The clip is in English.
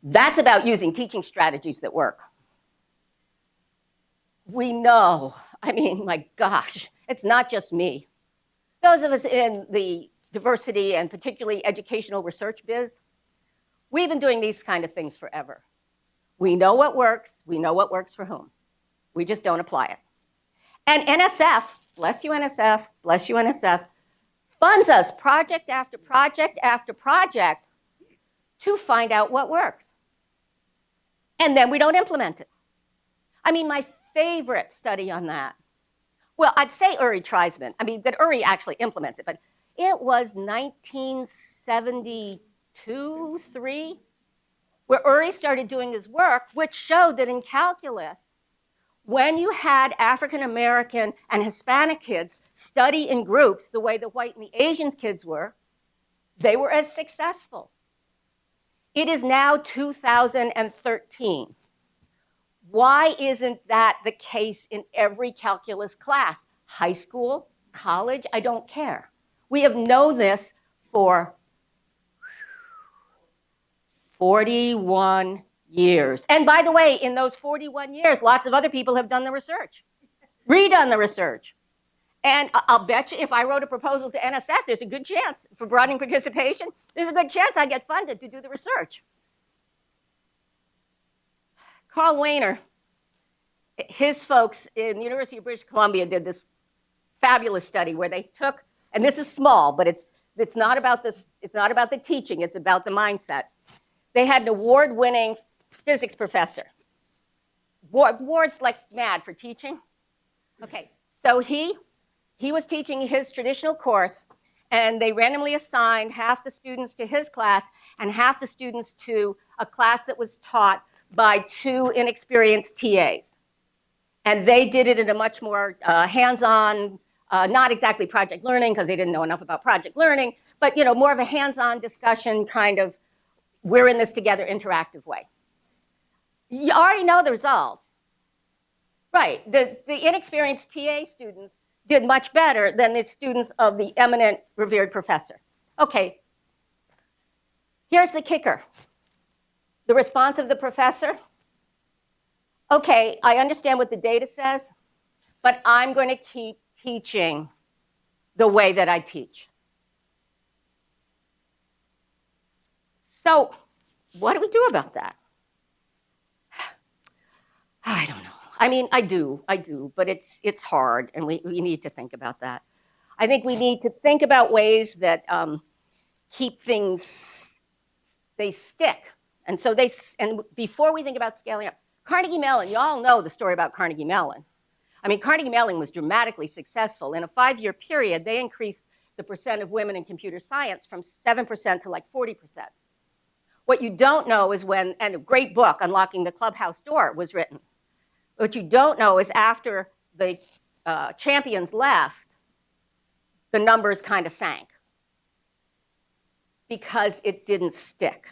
That's about using teaching strategies that work. We know, I mean, my gosh, it's not just me. Those of us in the diversity and particularly educational research biz, we've been doing these kind of things forever. We know what works. We know what works for whom. We just don't apply it. And NSF, bless you NSF, bless you NSF, funds us project after project after project to find out what works. And then we don't implement it. I mean, my favorite study on that, well, I'd say Uri Treisman. I mean, but Uri actually implements it, but it was 1972, 3, where Uri started doing his work, which showed that in calculus, when you had African American and Hispanic kids study in groups the way the white and the Asian kids were, they were as successful. It is now 2013. Why isn't that the case in every calculus class? High school, college, I don't care. We have known this for 41 years. And by the way, in those 41 years, lots of other people have done the research, redone the research. And I'll bet you if I wrote a proposal to NSF, there's a good chance for broadening participation, there's a good chance I get funded to do the research. Carl Wehner, his folks in the University of British Columbia did this fabulous study where they took, and this is small, but it's not about this, it's not about the teaching, it's about the mindset. They had an award-winning physics professor. Awards like mad for teaching. Okay, so he was teaching his traditional course, and they randomly assigned half the students to his class and half the students to a class that was taught by 2 inexperienced TAs. And they did it in a much more hands-on, not exactly project learning, because they didn't know enough about project learning, but more of a hands-on discussion kind of, we're in this together interactive way. You already know the results. Right, the inexperienced TA students did much better than the students of the eminent revered professor. Okay, here's the kicker. The response of the professor, okay, I understand what the data says, but I'm going to keep teaching the way that I teach. So what do we do about that? I don't know. I mean, I do, but it's hard, and we need to think about that. I think we need to think about ways that keep things, they stick. And so and before we think about scaling up, Carnegie Mellon, you all know the story about Carnegie Mellon. I mean, Carnegie Mellon was dramatically successful. In a 5-year period, they increased the percent of women in computer science from 7% to like 40%. What you don't know is when, and a great book, Unlocking the Clubhouse Door, was written. What you don't know is after the champions left, the numbers kind of sank because it didn't stick.